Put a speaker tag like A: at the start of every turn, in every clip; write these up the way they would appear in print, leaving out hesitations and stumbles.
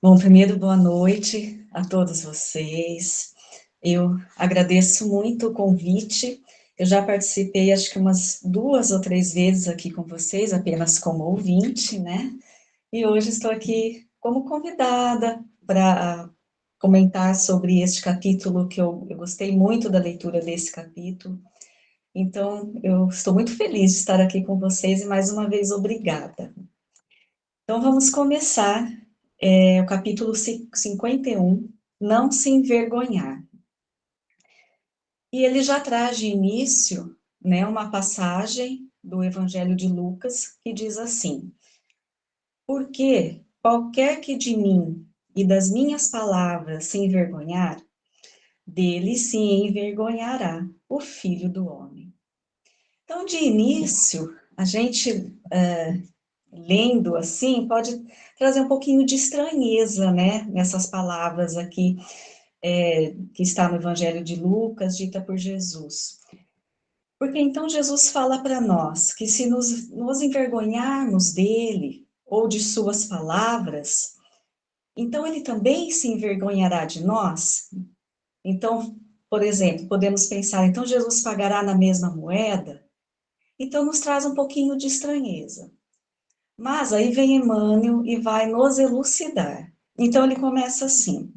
A: Bom, primeiro, boa noite a todos vocês. Eu agradeço muito o convite. Eu já participei, acho que umas 2 ou 3 vezes aqui com vocês, apenas como ouvinte, né? E hoje estou aqui como convidada para comentar sobre este capítulo, que eu gostei muito da leitura desse capítulo. Então, eu estou muito feliz de estar aqui com vocês e, mais uma vez, obrigada. Então, vamos começar o capítulo 51, não se envergonhar. E ele já traz de início, né, uma passagem do Evangelho de Lucas que diz assim: porque qualquer que de mim e das minhas palavras se envergonhar, dele se envergonhará o Filho do Homem. Então, de início, a gente lendo assim pode trazer um pouquinho de estranheza, né, nessas palavras aqui que está no Evangelho de Lucas, dita por Jesus. Porque então Jesus fala para nós que se nos envergonharmos dele ou de suas palavras, então ele também se envergonhará de nós. Então, por exemplo, podemos pensar, então Jesus pagará na mesma moeda? Então nos traz um pouquinho de estranheza. Mas aí vem Emmanuel e vai nos elucidar. Então ele começa assim: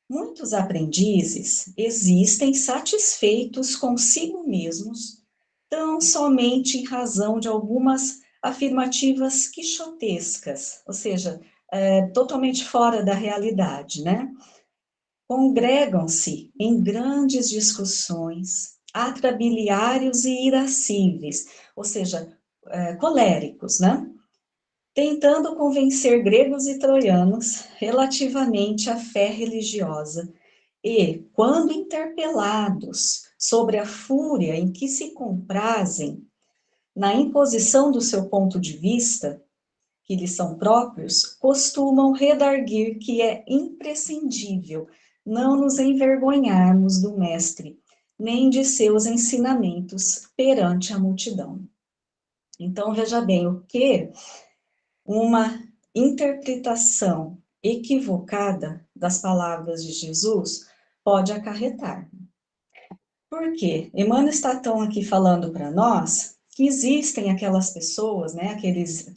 A: muitos aprendizes existem satisfeitos consigo mesmos, tão somente em razão de algumas afirmativas quixotescas, ou seja, totalmente fora da realidade, né? Congregam-se em grandes discussões, atrabiliários e irascíveis, ou seja, coléricos, né? Tentando convencer gregos e troianos relativamente à fé religiosa e, quando interpelados sobre a fúria em que se comprazem na imposição do seu ponto de vista, que lhes são próprios, costumam redarguir que é imprescindível não nos envergonharmos do Mestre, nem de seus ensinamentos perante a multidão. Então, veja bem, o que uma interpretação equivocada das palavras de Jesus pode acarretar. Por quê? Emmanuel está tão aqui falando para nós que existem aquelas pessoas, né, aqueles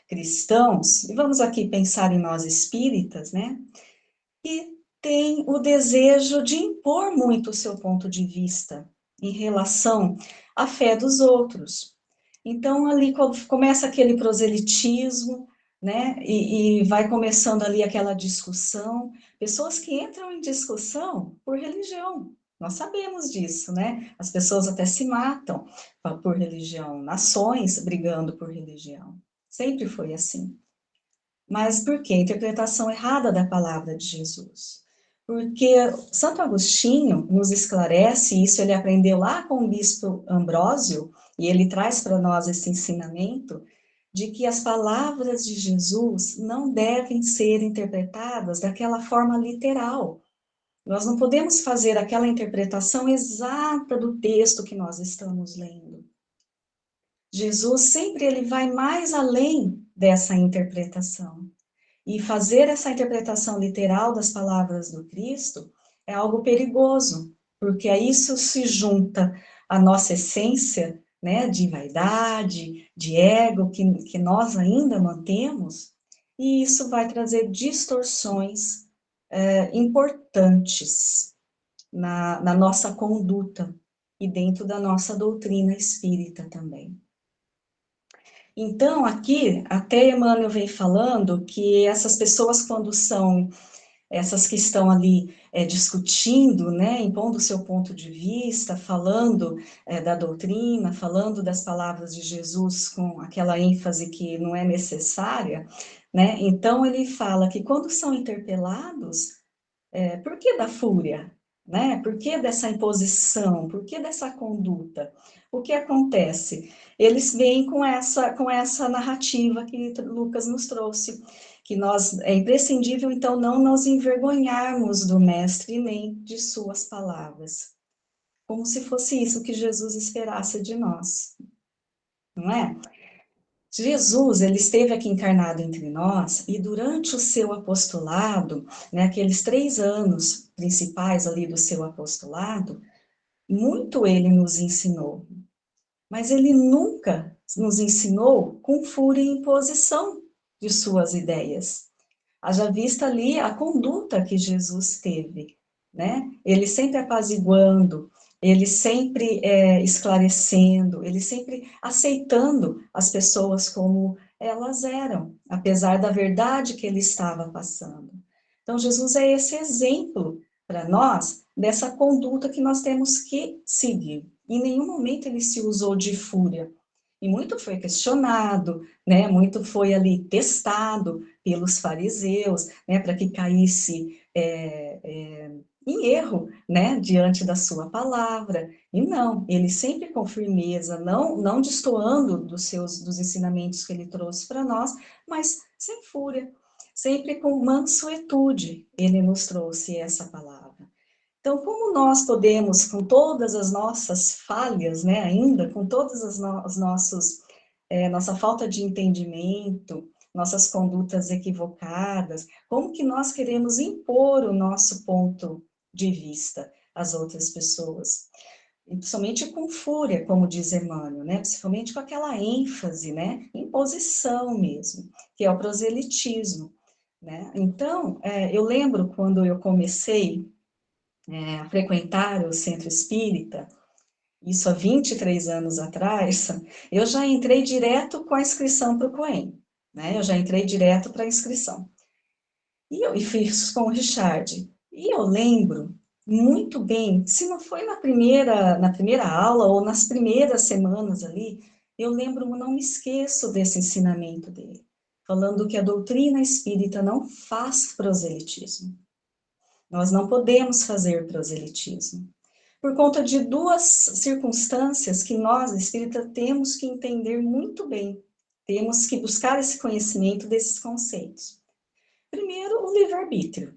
A: cristãos, e vamos aqui pensar em nós espíritas, né, que têm o desejo de impor muito o seu ponto de vista em relação à fé dos outros. Então, ali começa aquele proselitismo, né, e vai começando ali aquela discussão, pessoas que entram em discussão por religião, nós sabemos disso, né, as pessoas até se matam por religião, nações brigando por religião, sempre foi assim. Mas por quê? Interpretação errada da palavra de Jesus. Porque Santo Agostinho nos esclarece, isso ele aprendeu lá com o bispo Ambrósio, e ele traz para nós esse ensinamento, de que as palavras de Jesus não devem ser interpretadas daquela forma literal. Nós não podemos fazer aquela interpretação exata do texto que nós estamos lendo. Jesus sempre ele vai mais além dessa interpretação. E fazer essa interpretação literal das palavras do Cristo é algo perigoso, porque a isso se junta a nossa essência, né, de vaidade, de ego, que nós ainda mantemos, e isso vai trazer distorções importantes na nossa conduta e dentro da nossa doutrina espírita também. Então, aqui, até Emmanuel vem falando que essas pessoas, quando são essas que estão ali discutindo, né, impondo o seu ponto de vista, falando da doutrina, falando das palavras de Jesus com aquela ênfase que não é necessária, né, então ele fala que quando são interpelados, por que da fúria? Né? Por que dessa imposição? Por que dessa conduta? O que acontece? Eles vêm com essa narrativa que Lucas nos trouxe, que nós é imprescindível, então, não nos envergonharmos do Mestre nem de suas palavras. Como se fosse isso que Jesus esperasse de nós, não é? Jesus, ele esteve aqui encarnado entre nós, e durante o seu apostolado, né, aqueles 3 anos principais ali do seu apostolado, muito ele nos ensinou, mas ele nunca nos ensinou com fúria e imposição de suas ideias. Haja vista ali a conduta que Jesus teve, né? Ele sempre apaziguando, ele sempre esclarecendo, ele sempre aceitando as pessoas como elas eram, apesar da verdade que ele estava passando. Então, Jesus é esse exemplo para nós dessa conduta que nós temos que seguir. Em nenhum momento ele se usou de fúria. E muito foi questionado, né? Muito foi ali testado pelos fariseus, né? Para que caísse em erro, né? Diante da sua palavra. E não, ele sempre com firmeza, não destoando dos ensinamentos que ele trouxe para nós, mas sem fúria, sempre com mansuetude, ele nos trouxe essa palavra. Então, como nós podemos, com todas as nossas falhas, né, ainda, com todas os nossos, nossa falta de entendimento, nossas condutas equivocadas, como que nós queremos impor o nosso ponto de vista às outras pessoas? E principalmente com fúria, como diz Emmanuel, né, principalmente com aquela ênfase, né, imposição mesmo, que é o proselitismo, né? Então, eu lembro quando eu comecei a frequentar o centro espírita, isso há 23 anos atrás, eu já entrei direto com a inscrição para o COEM, né? Eu já entrei direto para a inscrição. E fiz com o Richard. E eu lembro muito bem, se não foi na primeira aula ou nas primeiras semanas ali, eu lembro, não me esqueço desse ensinamento dele, falando que a doutrina espírita não faz proselitismo. Nós não podemos fazer proselitismo, por conta de duas circunstâncias que nós, espírita, temos que entender muito bem. Temos que buscar esse conhecimento desses conceitos. Primeiro, o livre-arbítrio,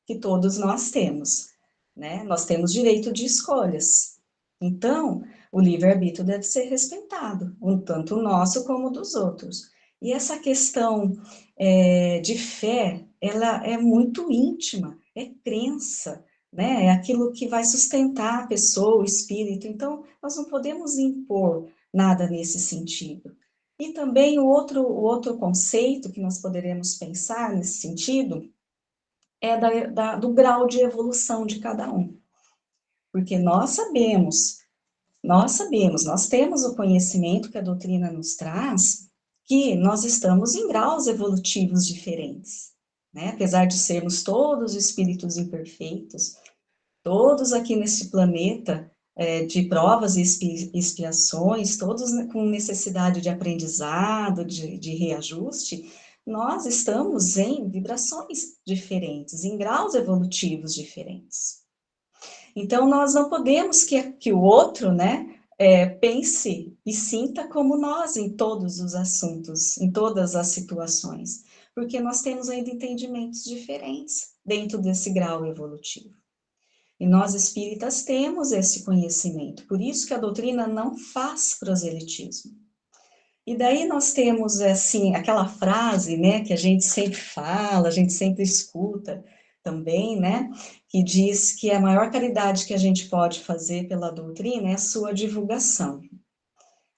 A: que todos nós temos, né? Nós temos direito de escolhas. Então, o livre-arbítrio deve ser respeitado, tanto o nosso como o dos outros. E essa questão de fé, ela é muito íntima, é crença, né? É aquilo que vai sustentar a pessoa, o espírito. Então, nós não podemos impor nada nesse sentido. E também o outro conceito que nós poderemos pensar nesse sentido é do grau de evolução de cada um. Porque nós temos o conhecimento que a doutrina nos traz, que nós estamos em graus evolutivos diferentes, né? Apesar de sermos todos espíritos imperfeitos, todos aqui nesse planeta, de provas e expiações, todos com necessidade de aprendizado, de reajuste, nós estamos em vibrações diferentes, em graus evolutivos diferentes. Então, nós não podemos que o outro, né, pense e sinta como nós em todos os assuntos, em todas as situações, porque nós temos ainda entendimentos diferentes dentro desse grau evolutivo. E nós espíritas temos esse conhecimento, por isso que a doutrina não faz proselitismo. E daí nós temos, assim, aquela frase, né, que a gente sempre fala, a gente sempre escuta também, né, que diz que a maior caridade que a gente pode fazer pela doutrina é a sua divulgação.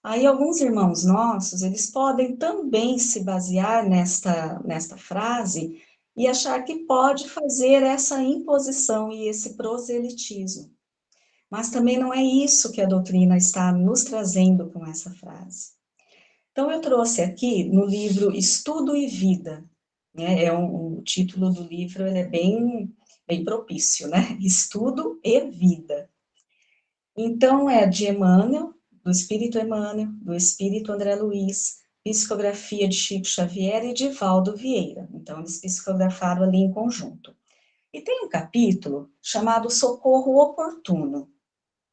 A: Aí alguns irmãos nossos, eles podem também se basear nesta frase e achar que pode fazer essa imposição e esse proselitismo. Mas também não é isso que a doutrina está nos trazendo com essa frase. Então, eu trouxe aqui no livro Estudo e Vida, né? O título do livro ele é bem propício, né? Estudo e Vida. Então, é de Emmanuel, do Espírito Emmanuel, do Espírito André Luiz, psicografia de Chico Xavier e de Valdo Vieira. Então, eles psicografaram ali em conjunto. E tem um capítulo chamado Socorro Oportuno.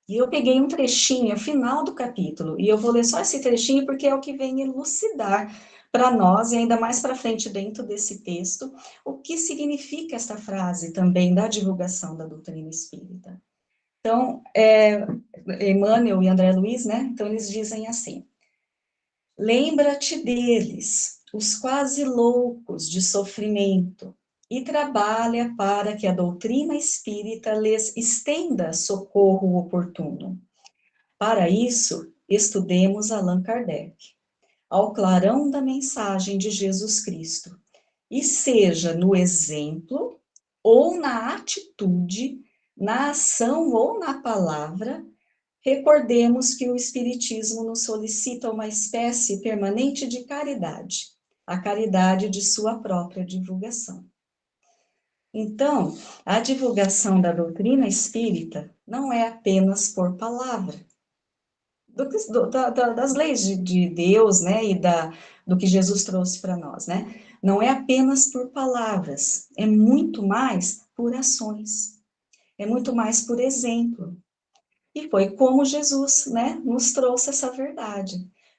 A: E eu peguei um trechinho, o final do capítulo, e eu vou ler só esse trechinho porque é o que vem elucidar para nós, e ainda mais para frente dentro desse texto, o que significa esta frase também da divulgação da doutrina espírita. Então, Emmanuel e André Luiz, né, então eles dizem assim: Lembra-te deles, os quase loucos de sofrimento, e trabalha para que a doutrina espírita lhes estenda socorro oportuno. Para isso, estudemos Allan Kardec, ao clarão da mensagem de Jesus Cristo, e seja no exemplo, ou na atitude, na ação ou na palavra, recordemos que o Espiritismo nos solicita uma espécie permanente de caridade, a caridade de sua própria divulgação. Então, a divulgação da doutrina espírita não é apenas por palavra, das leis de Deus, né, do que Jesus trouxe para nós, né? Não é apenas por palavras, é muito mais por ações, é muito mais por exemplo. E foi como Jesus, né, nos trouxe essa verdade.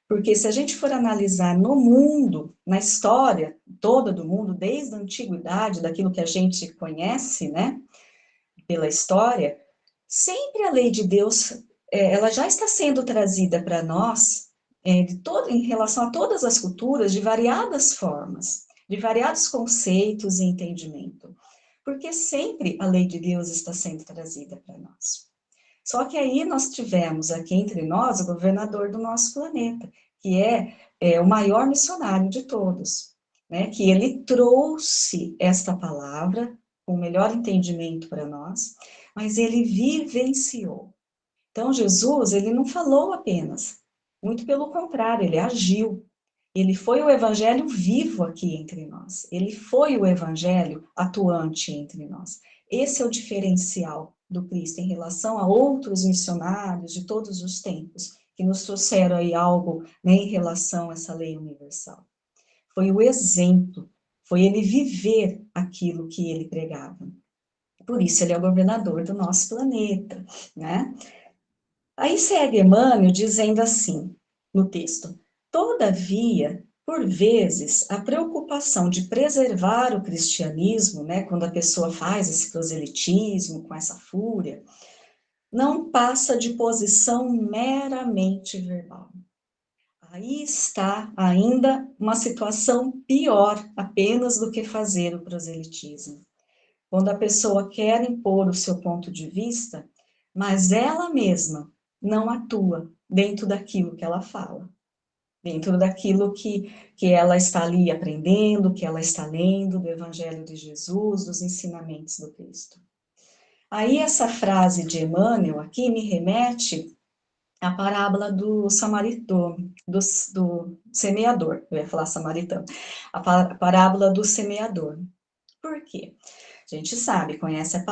A: Porque se a gente for analisar no mundo, na história toda do mundo, desde a antiguidade, daquilo que a gente conhece, né, pela história, sempre a lei de Deus, ela já está sendo trazida para nós, em relação a todas as culturas, de variadas formas, de variados conceitos e entendimento. Porque sempre a lei de Deus está sendo trazida para nós. Só que aí nós tivemos aqui entre nós o governador do nosso planeta, que é o maior missionário de todos, né? Que ele trouxe esta palavra com o melhor entendimento para nós, mas ele vivenciou. Então, Jesus, ele não falou apenas, muito pelo contrário, ele agiu. Ele foi o evangelho vivo aqui entre nós. Ele foi o evangelho atuante entre nós. Esse é o diferencial do Cristo em relação a outros missionários de todos os tempos, que nos trouxeram aí algo, né, em relação a essa lei universal. Foi o exemplo, foi ele viver aquilo que ele pregava. Por isso ele é o governador do nosso planeta, né? Aí segue Emmanuel dizendo assim, no texto: todavia, por vezes, a preocupação de preservar o cristianismo, né, quando a pessoa faz esse proselitismo com essa fúria, não passa de posição meramente verbal. Aí está ainda uma situação pior apenas do que fazer o proselitismo. Quando a pessoa quer impor o seu ponto de vista, mas ela mesma não atua dentro daquilo que ela fala, dentro daquilo que ela está ali aprendendo, que ela está lendo do Evangelho de Jesus, dos ensinamentos do Cristo. Aí essa frase de Emmanuel aqui me remete à parábola do samaritano, do semeador, eu ia falar samaritano, a parábola do semeador. Por quê? A gente sabe, conhece a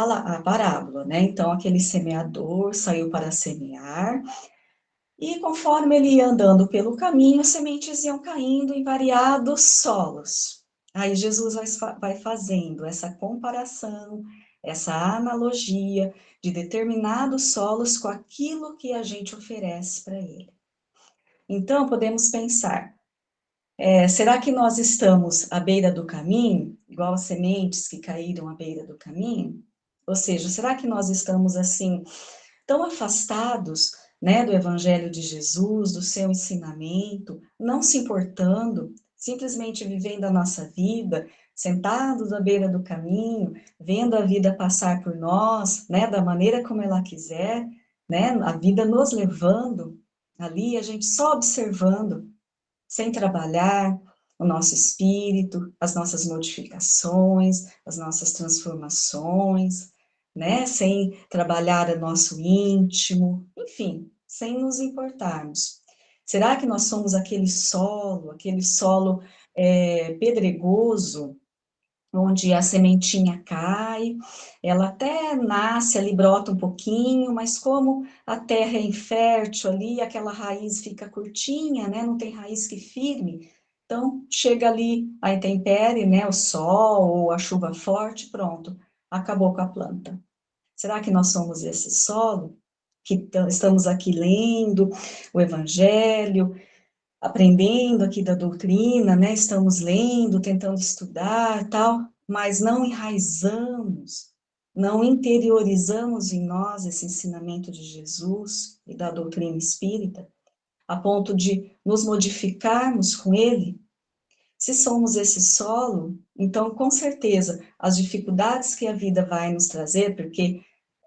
A: parábola, né? Então, aquele semeador saiu para semear, e conforme ele ia andando pelo caminho, as sementes iam caindo em variados solos. Aí Jesus vai fazendo essa comparação, essa analogia de determinados solos com aquilo que a gente oferece para ele. Então, podemos pensar, será que nós estamos à beira do caminho, igual as sementes que caíram à beira do caminho? Ou seja, será que nós estamos assim tão afastados, né, do Evangelho de Jesus, do seu ensinamento, não se importando, simplesmente vivendo a nossa vida, sentados à beira do caminho, vendo a vida passar por nós, né, da maneira como ela quiser, né, a vida nos levando ali, a gente só observando, sem trabalhar o nosso espírito, as nossas modificações, as nossas transformações, né? Sem trabalhar o nosso íntimo, enfim, sem nos importarmos. Será que nós somos aquele solo pedregoso, onde a sementinha cai, ela até nasce ali, brota um pouquinho, mas como a terra é infértil ali, aquela raiz fica curtinha, né? Não tem raiz que firme, então chega ali a intempérie, né? O sol ou a chuva forte, pronto, acabou com a planta. Será que nós somos esse solo? Que estamos aqui lendo o Evangelho, aprendendo aqui da doutrina, né? Estamos lendo, tentando estudar, tal, mas não enraizamos, não interiorizamos em nós esse ensinamento de Jesus e da doutrina espírita. a ponto de nos modificarmos com ele? Se somos esse solo, então, com certeza, as dificuldades que a vida vai nos trazer, porque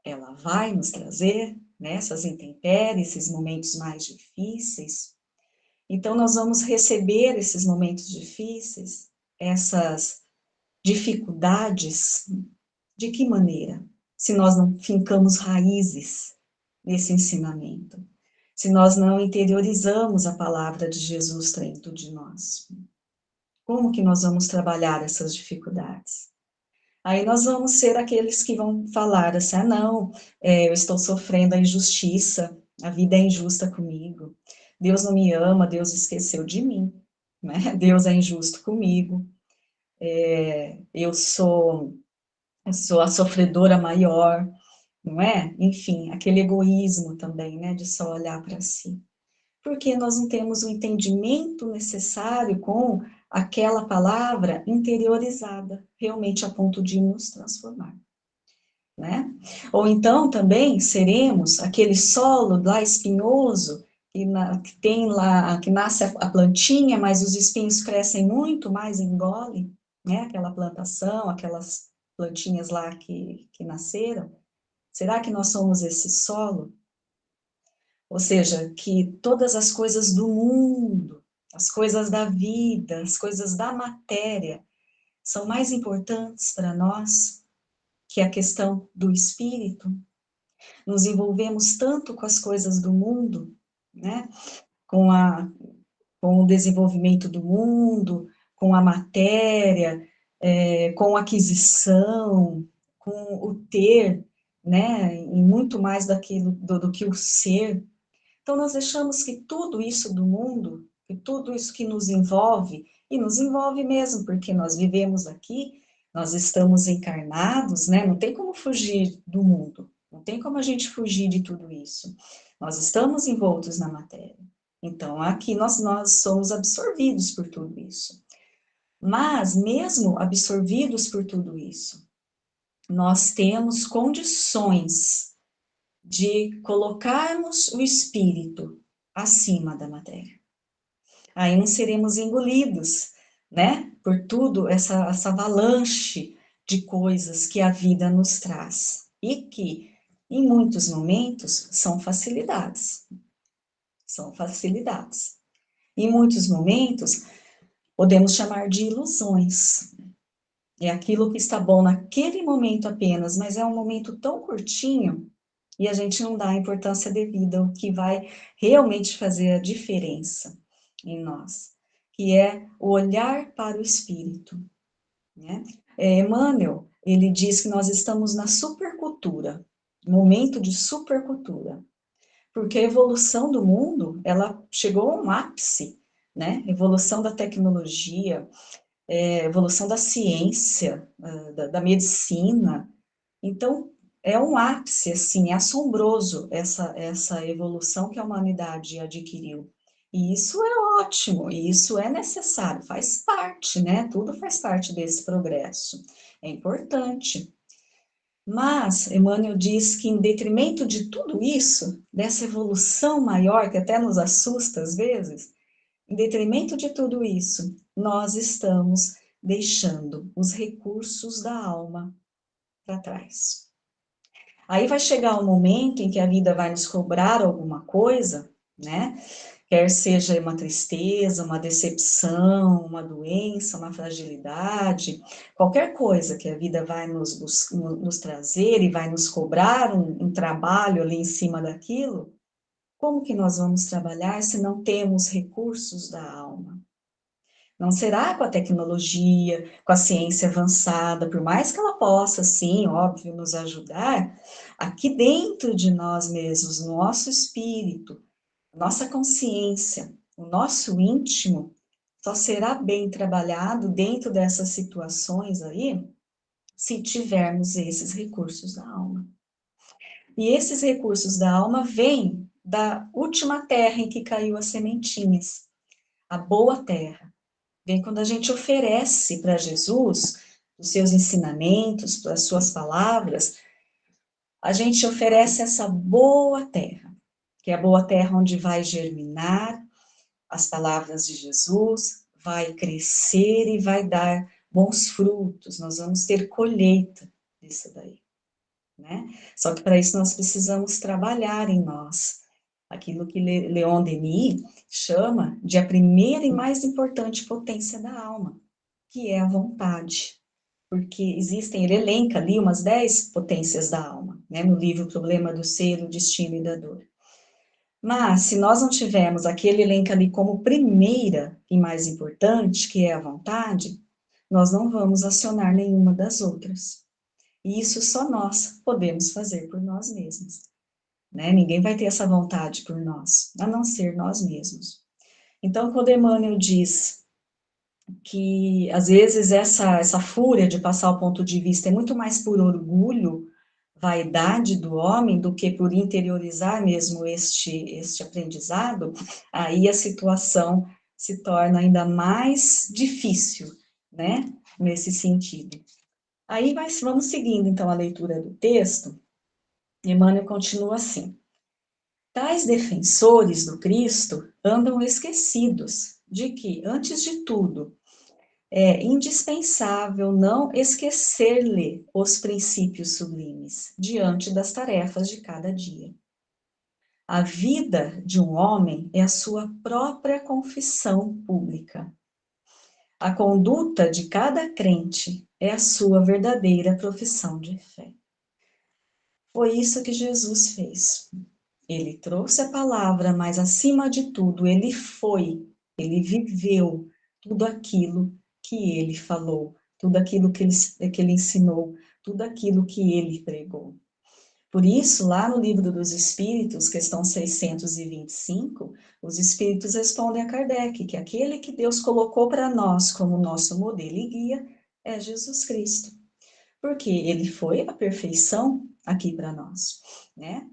A: ela vai nos trazer, né, essas intempéries, esses momentos mais difíceis, então nós vamos receber esses momentos difíceis, essas dificuldades, de que maneira? Se nós não fincamos raízes nesse ensinamento, se nós não interiorizamos a palavra de Jesus dentro de nós, como que nós vamos trabalhar essas dificuldades? Aí nós vamos ser aqueles que vão falar assim, não, eu estou sofrendo a injustiça, a vida é injusta comigo, Deus não me ama, Deus esqueceu de mim, né? Deus é injusto comigo, eu sou a sofredora maior, não é? Enfim, aquele egoísmo também, né, de só olhar para si. Porque nós não temos o entendimento necessário com aquela palavra interiorizada, realmente a ponto de nos transformar, né? Ou então também seremos aquele solo lá espinhoso, que tem lá, que nasce a plantinha, mas os espinhos crescem muito mais, engole, né? Aquela plantação, aquelas plantinhas lá que nasceram. Será que nós somos esse solo? Ou seja, que todas as coisas do mundo, as coisas da vida, as coisas da matéria, são mais importantes para nós que a questão do espírito. Nos envolvemos tanto com as coisas do mundo, né? Com com o desenvolvimento do mundo, com a matéria, com a aquisição, com o ter, né? E muito mais daquilo do que o ser. Então, nós deixamos que tudo isso do mundo, que tudo isso que nos envolve, e nos envolve mesmo, porque nós vivemos aqui, nós estamos encarnados, né? Não tem como fugir do mundo, não tem como a gente fugir de tudo isso. Nós estamos envoltos na matéria. Então, aqui nós somos absorvidos por tudo isso. Mas, mesmo absorvidos por tudo isso, nós temos condições de colocarmos o espírito acima da matéria. Aí não seremos engolidos, né, por tudo essa avalanche de coisas que a vida nos traz e que, em muitos momentos, são facilidades. São facilidades. Em muitos momentos, podemos chamar de ilusões. É aquilo que está bom naquele momento apenas, mas é um momento tão curtinho e a gente não dá a importância devida, o que vai realmente fazer a diferença em nós, que é o olhar para o espírito, né? Emmanuel, ele diz que nós estamos na supercultura, momento de supercultura, porque a evolução do mundo, ela chegou a um ápice, né? Evolução da tecnologia, evolução da ciência, da medicina. Então, é um ápice, assim, é assombroso essa evolução que a humanidade adquiriu. E isso é ótimo, e isso é necessário, faz parte, né? Tudo faz parte desse progresso. É importante. Mas, Emmanuel diz que, em detrimento de tudo isso, dessa evolução maior, que até nos assusta às vezes, em detrimento de tudo isso, nós estamos deixando os recursos da alma para trás. Aí vai chegar um momento em que a vida vai nos cobrar alguma coisa, né? Quer seja uma tristeza, uma decepção, uma doença, uma fragilidade, qualquer coisa que a vida vai nos trazer e vai nos cobrar um trabalho ali em cima daquilo, como que nós vamos trabalhar se não temos recursos da alma? Não será com a tecnologia, com a ciência avançada, por mais que ela possa, sim, óbvio, nos ajudar, aqui dentro de nós mesmos, no nosso espírito, nossa consciência, o nosso íntimo, só será bem trabalhado dentro dessas situações aí, se tivermos esses recursos da alma. E esses recursos da alma vêm da última terra em que caiu as sementinhas, a boa terra. Vem quando a gente oferece para Jesus os seus ensinamentos, as suas palavras, a gente oferece essa boa terra, que é a boa terra onde vai germinar as palavras de Jesus, vai crescer e vai dar bons frutos, nós vamos ter colheita disso daí, né? Só que para isso nós precisamos trabalhar em nós, aquilo que Leon Denis chama de a primeira e mais importante potência da alma, que é a vontade. Porque existem, ele elenca ali umas 10 potências da alma, né, no livro O Problema do Ser, o Destino e da Dor. Mas, se nós não tivermos aquele elenco ali como primeira e mais importante, que é a vontade, nós não vamos acionar nenhuma das outras. E isso só nós podemos fazer por nós mesmos, né? Ninguém vai ter essa vontade por nós, a não ser nós mesmos. Então, quando Emmanuel diz que, às vezes, essa fúria de passar o ponto de vista é muito mais por orgulho, vaidade do homem, do que por interiorizar mesmo este aprendizado, aí a situação se torna ainda mais difícil, né, nesse sentido. Aí vamos seguindo, então, a leitura do texto. Emmanuel continua assim: tais defensores do Cristo andam esquecidos de que, antes de tudo, é indispensável não esquecer-lhe os princípios sublimes diante das tarefas de cada dia. A vida de um homem é a sua própria confissão pública. A conduta de cada crente é a sua verdadeira profissão de fé. Foi isso que Jesus fez. Ele trouxe a palavra, mas acima de tudo, ele viveu tudo aquilo que ele falou, tudo aquilo que ele ensinou, tudo aquilo que ele pregou. Por isso, lá no Livro dos Espíritos, questão 625, os Espíritos respondem a Kardec que aquele que Deus colocou para nós como nosso modelo e guia é Jesus Cristo. Porque ele foi a perfeição aqui para nós, né?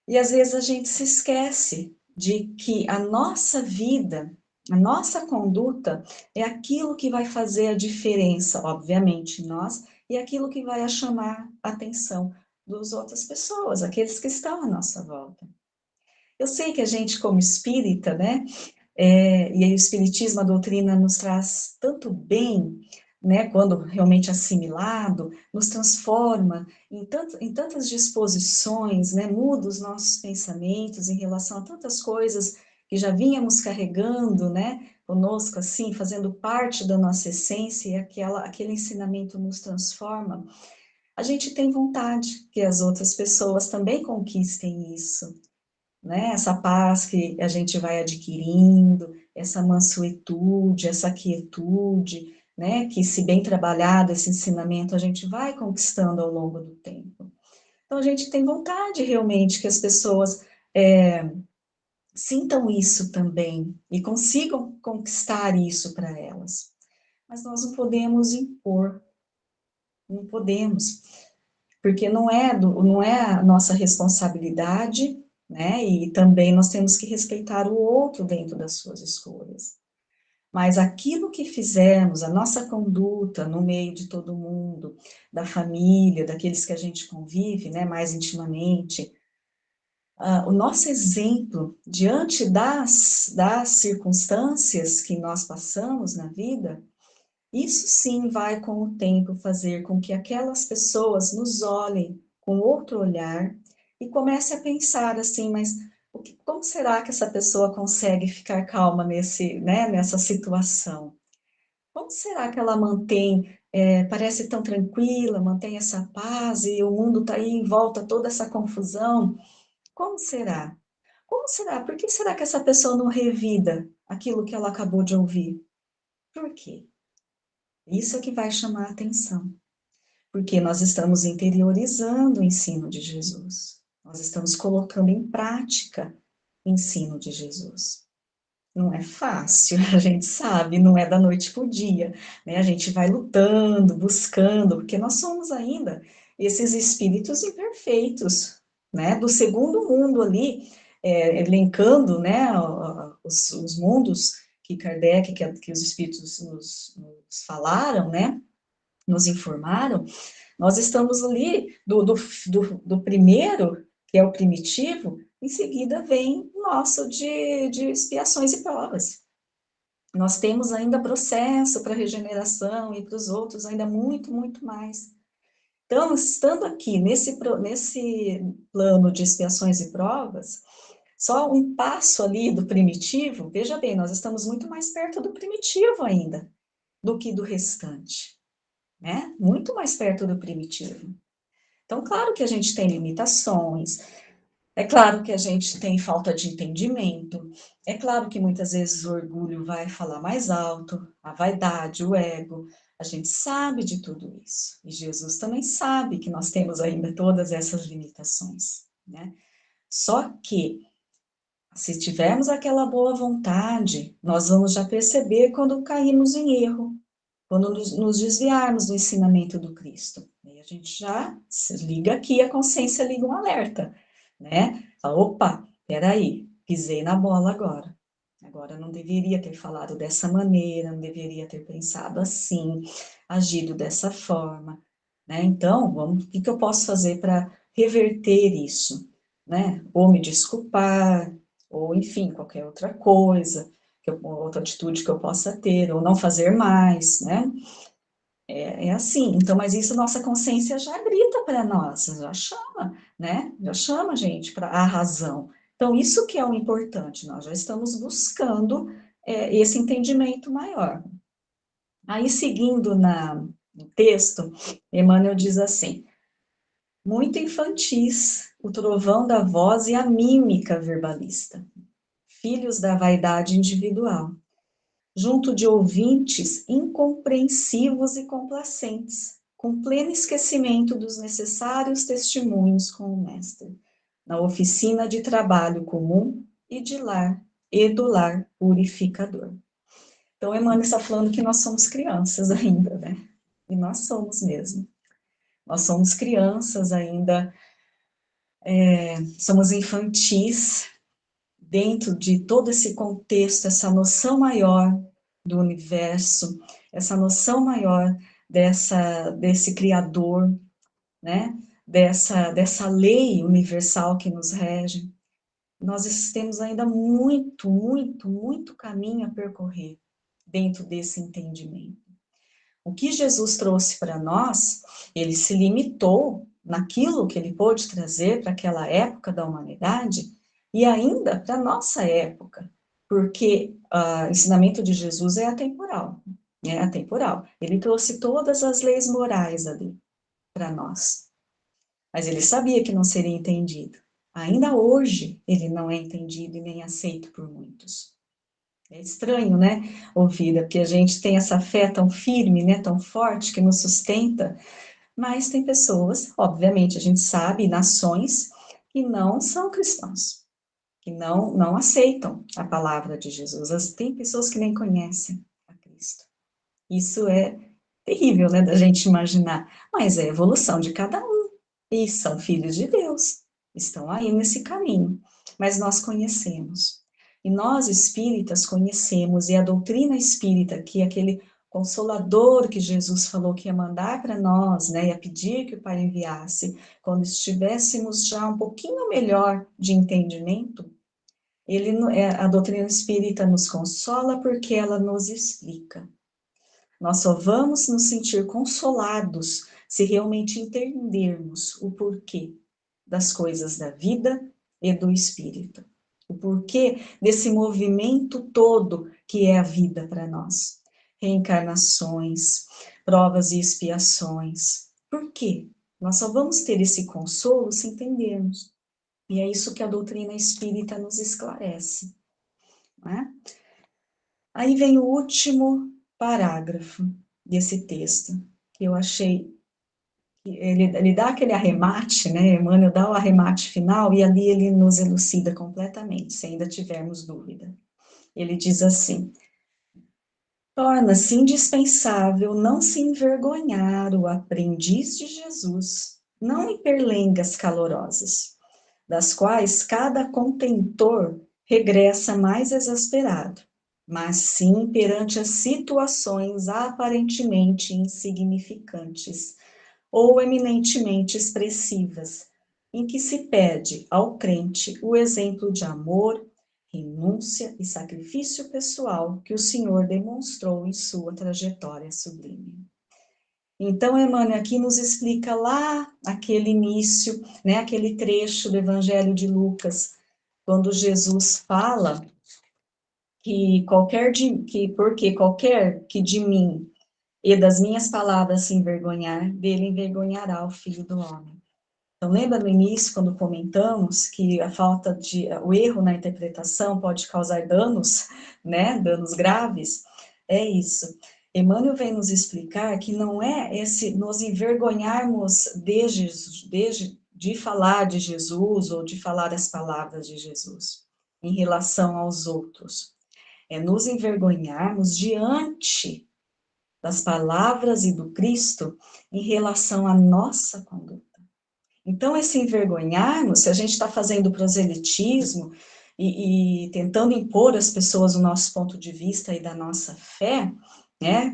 A: E às vezes a gente se esquece de que a nossa vida, a nossa conduta é aquilo que vai fazer a diferença, obviamente, em nós, e aquilo que vai chamar a atenção das outras pessoas, aqueles que estão à nossa volta. Eu sei que a gente, como espírita, né, e aí o espiritismo, a doutrina nos traz tanto bem, né, quando realmente assimilado, nos transforma em tantas disposições, né, muda os nossos pensamentos em relação a tantas coisas que já vínhamos carregando, né, conosco assim, fazendo parte da nossa essência, e aquele ensinamento nos transforma. A gente tem vontade que as outras pessoas também conquistem isso, né? Essa paz que a gente vai adquirindo, essa mansuetude, essa quietude, né? Que, se bem trabalhado esse ensinamento, a gente vai conquistando ao longo do tempo. Então, a gente tem vontade realmente que as pessoas sintam isso também e consigam conquistar isso para elas. Mas nós não podemos impor, não podemos, porque não é a nossa responsabilidade, né? E também nós temos que respeitar o outro dentro das suas escolhas. Mas aquilo que fizermos, a nossa conduta no meio de todo mundo, da família, daqueles que a gente convive, né, mais intimamente, o nosso exemplo diante das circunstâncias que nós passamos na vida, isso sim vai, com o tempo, fazer com que aquelas pessoas nos olhem com outro olhar e comecem a pensar assim, mas como será que essa pessoa consegue ficar calma nessa situação? Como será que ela mantém, parece tão tranquila, mantém essa paz e o mundo está aí em volta, toda essa confusão? Como será? Como será? Por que será que essa pessoa não revida aquilo que ela acabou de ouvir? Por quê? Isso é que vai chamar a atenção, porque nós estamos interiorizando o ensino de Jesus, nós estamos colocando em prática o ensino de Jesus. Não é fácil, a gente sabe, não é da noite para o dia, né? A gente vai lutando, buscando, porque nós somos ainda esses espíritos imperfeitos, né? Do segundo mundo ali, elencando, né, os mundos que Kardec, que os espíritos nos falaram, né? Nos informaram, nós estamos ali do primeiro, que é o primitivo, em seguida vem o nosso de expiações e provas. Nós temos ainda processo para regeneração e para os outros ainda muito, muito mais. Então, estando aqui nesse plano de expiações e provas, só um passo ali do primitivo, veja bem, nós estamos muito mais perto do primitivo ainda, do que do restante, né? Muito mais perto do primitivo. Então, claro que a gente tem limitações, é claro que a gente tem falta de entendimento, é claro que muitas vezes o orgulho vai falar mais alto, a vaidade, o ego, a gente sabe de tudo isso. E Jesus também sabe que nós temos ainda todas essas limitações, né? Só que, se tivermos aquela boa vontade, nós vamos já perceber quando caímos em erro, quando nos desviarmos do ensinamento do Cristo. Aí a gente já se liga aqui, a consciência liga um alerta, né? Fala, opa, peraí, pisei na bola agora. Agora não deveria ter falado dessa maneira, não deveria ter pensado assim, agido dessa forma, né? Então, o que eu posso fazer para reverter isso, né? Ou me desculpar, ou enfim, qualquer outra coisa, outra atitude que eu possa ter, ou não fazer mais, né? É assim, então, mas isso nossa consciência já grita para nós, já chama, né? Já chama a gente para a razão. Então, isso que é o importante, nós já estamos buscando esse entendimento maior. Aí, seguindo no texto, Emmanuel diz assim: muito infantis o trovão da voz e a mímica verbalista, filhos da vaidade individual, junto de ouvintes incompreensivos e complacentes, com pleno esquecimento dos necessários testemunhos com o mestre, na oficina de trabalho comum e do lar purificador. Então, Emmanuel está falando que nós somos crianças ainda, né? E nós somos mesmo. Nós somos crianças ainda, somos infantis, dentro de todo esse contexto, essa noção maior do universo, essa noção maior desse Criador, né? Dessa lei universal que nos rege, nós temos ainda muito, muito, muito caminho a percorrer dentro desse entendimento. O que Jesus trouxe para nós, ele se limitou naquilo que ele pôde trazer para aquela época da humanidade e ainda para a nossa época, porque o ensinamento de Jesus é atemporal, é atemporal. Ele trouxe todas as leis morais ali para nós, mas ele sabia que não seria entendido. Ainda hoje ele não é entendido e nem aceito por muitos. É estranho, né, ouvir, porque a gente tem essa fé tão firme, né, tão forte, que nos sustenta, mas tem pessoas, obviamente, a gente sabe, nações, que não são cristãos, que não aceitam a palavra de Jesus. Tem pessoas que nem conhecem a Cristo. Isso é terrível, né, da gente imaginar, mas é a evolução de cada um, e são filhos de Deus, estão aí nesse caminho, mas nós conhecemos. E nós espíritas conhecemos, e a doutrina espírita, que é aquele consolador que Jesus falou que ia mandar para nós, né, ia pedir que o Pai enviasse, quando estivéssemos já um pouquinho melhor de entendimento, a doutrina espírita nos consola porque ela nos explica. Nós só vamos nos sentir consolados se realmente entendermos o porquê das coisas da vida e do espírito. O porquê desse movimento todo que é a vida para nós. Reencarnações, provas e expiações. Por quê? Nós só vamos ter esse consolo se entendermos. E é isso que a doutrina espírita nos esclarece. Não é? Aí vem o último parágrafo desse texto, que eu achei, ele dá aquele arremate, né, Emmanuel dá o arremate final, e ali ele nos elucida completamente, se ainda tivermos dúvida. Ele diz assim: torna-se indispensável não se envergonhar o aprendiz de Jesus, não em perlengas calorosas, das quais cada contentor regressa mais exasperado, mas sim perante as situações aparentemente insignificantes ou eminentemente expressivas, em que se pede ao crente o exemplo de amor, renúncia e sacrifício pessoal que o Senhor demonstrou em sua trajetória sublime. Então, Emmanuel aqui nos explica lá aquele início, né, aquele trecho do Evangelho de Lucas, quando Jesus fala porque qualquer que de mim e das minhas palavras se envergonhar, dele envergonhará o Filho do Homem. Então, lembra no início, quando comentamos que o erro na interpretação pode causar danos, né, danos graves? É isso. Emmanuel vem nos explicar que não é esse nos envergonharmos de falar de Jesus ou de falar as palavras de Jesus em relação aos outros. É nos envergonharmos diante das palavras e do Cristo em relação à nossa conduta. Então, esse envergonharmos, se a gente está fazendo proselitismo e tentando impor às pessoas o nosso ponto de vista e da nossa fé, né,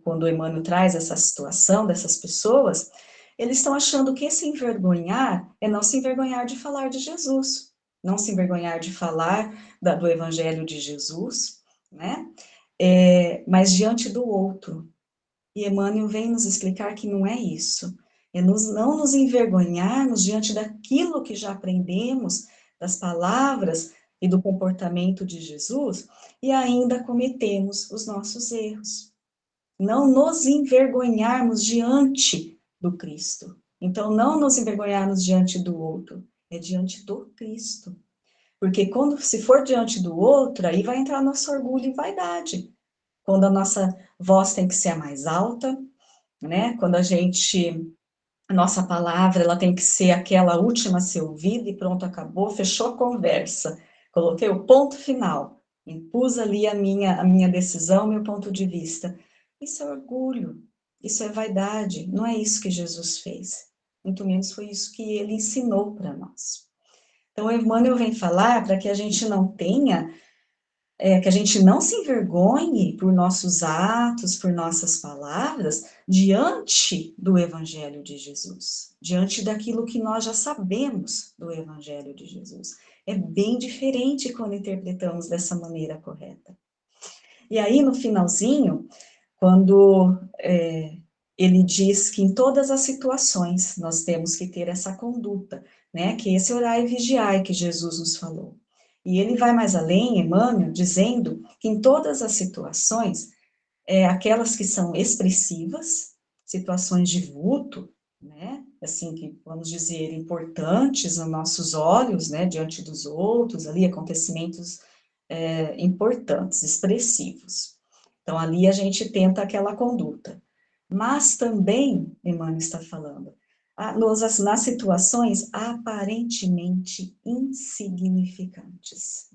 A: quando o Emmanuel traz essa situação dessas pessoas, eles estão achando que esse envergonhar é não se envergonhar de falar de Jesus, não se envergonhar de falar do Evangelho de Jesus, né, mas diante do outro. E Emmanuel vem nos explicar que não é isso. É não nos envergonharmos diante daquilo que já aprendemos, das palavras e do comportamento de Jesus, e ainda cometemos os nossos erros. Não nos envergonharmos diante do Cristo. Então, não nos envergonharmos diante do outro, é diante do Cristo. Porque se for diante do outro, aí vai entrar nosso orgulho e vaidade. Quando a nossa voz tem que ser a mais alta, né? Quando a nossa palavra, ela tem que ser aquela última a ser ouvida e pronto, acabou, fechou a conversa. Coloquei o ponto final, impus ali a minha decisão, meu ponto de vista. Isso é orgulho, isso é vaidade, não é isso que Jesus fez. Muito menos foi isso que ele ensinou para nós. Então, o Emmanuel vem falar para que a gente não tenha que a gente não se envergonhe por nossos atos, por nossas palavras, diante do Evangelho de Jesus, diante daquilo que nós já sabemos do Evangelho de Jesus. É bem diferente quando interpretamos dessa maneira correta. E aí, no finalzinho, quando ele diz que em todas as situações nós temos que ter essa conduta, né? Que esse orai e vigiai que Jesus nos falou. E ele vai mais além, Emmanuel, dizendo que em todas as situações, aquelas que são expressivas, situações de vulto, né? Assim, que vamos dizer, importantes aos nossos olhos, né? Diante dos outros, ali, acontecimentos importantes, expressivos. Então, ali a gente tenta aquela conduta. Mas também, Emmanuel está falando, nas situações aparentemente insignificantes.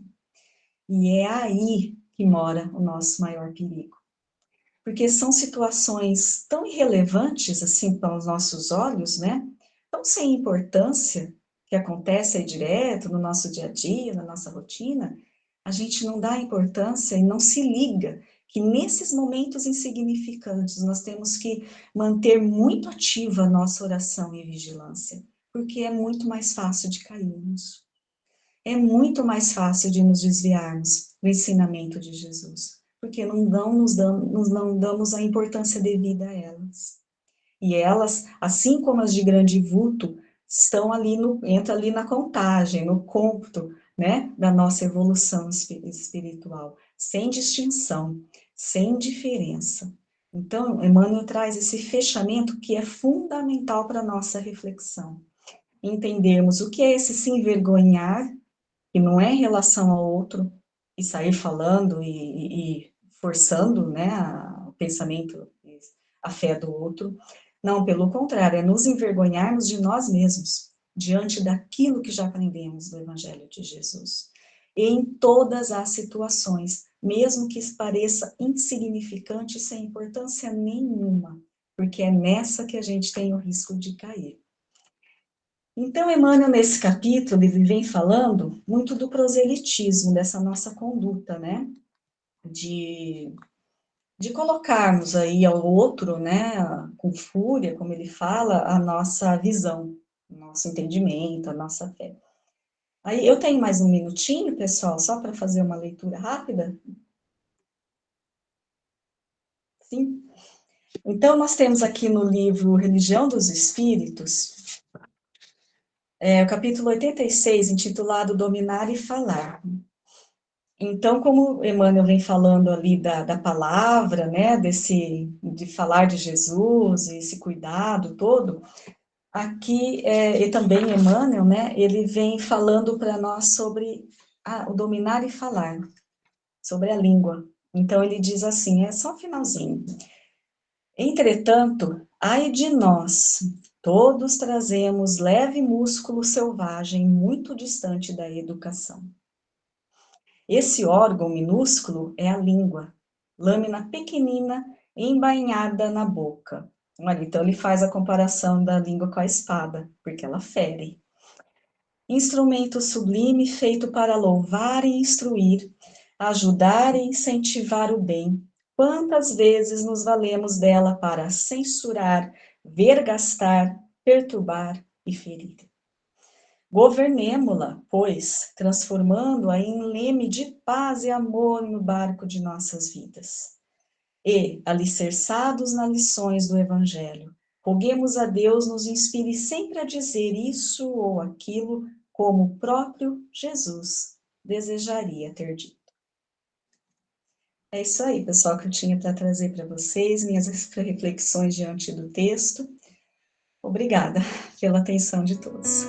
A: E é aí que mora o nosso maior perigo. Porque são situações tão irrelevantes assim para os nossos olhos, né? Tão sem importância, que acontece aí direto no nosso dia a dia, na nossa rotina, a gente não dá importância e não se liga que nesses momentos insignificantes nós temos que manter muito ativa a nossa oração e vigilância, porque é muito mais fácil de cairmos. É muito mais fácil de nos desviarmos do ensinamento de Jesus, porque não damos a importância devida a elas. E elas, assim como as de grande vulto, entra ali na contagem, no cômputo, né, da nossa evolução espiritual, sem distinção, sem diferença. Então, Emmanuel traz esse fechamento que é fundamental para a nossa reflexão. Entendermos o que é esse se envergonhar, que não é em relação ao outro, e sair falando e forçando, né, o pensamento, a fé do outro. Não, pelo contrário, é nos envergonharmos de nós mesmos, diante daquilo que já aprendemos do Evangelho de Jesus. E em todas as situações, mesmo que pareça insignificante, sem importância nenhuma, porque é nessa que a gente tem o risco de cair. Então, Emmanuel, nesse capítulo, ele vem falando muito do proselitismo, dessa nossa conduta, né? De colocarmos aí ao outro, né, com fúria, como ele fala, a nossa visão, nosso entendimento, a nossa fé. Aí, eu tenho mais um minutinho, pessoal, só para fazer uma leitura rápida? Sim. Então, nós temos aqui no livro Religião dos Espíritos, o capítulo 86, intitulado Dominar e Falar. Então, como Emmanuel vem falando ali da palavra, né, de falar de Jesus, esse cuidado todo, aqui, e também Emmanuel, né, ele vem falando para nós sobre o dominar e falar, sobre a língua. Então, ele diz assim, é só o finalzinho. Entretanto, ai de nós, todos trazemos leve músculo selvagem muito distante da educação. Esse órgão minúsculo é a língua, lâmina pequenina embainhada na boca. Olha, então ele faz a comparação da língua com a espada, porque ela fere. Instrumento sublime feito para louvar e instruir, ajudar e incentivar o bem. Quantas vezes nos valemos dela para censurar, vergastar, perturbar e ferir? Governemo-la, pois, transformando-a em leme de paz e amor no barco de nossas vidas. E, alicerçados nas lições do Evangelho, roguemos a Deus nos inspire sempre a dizer isso ou aquilo como o próprio Jesus desejaria ter dito. É isso aí, pessoal, que eu tinha para trazer para vocês, minhas reflexões diante do texto. Obrigada pela atenção de todos.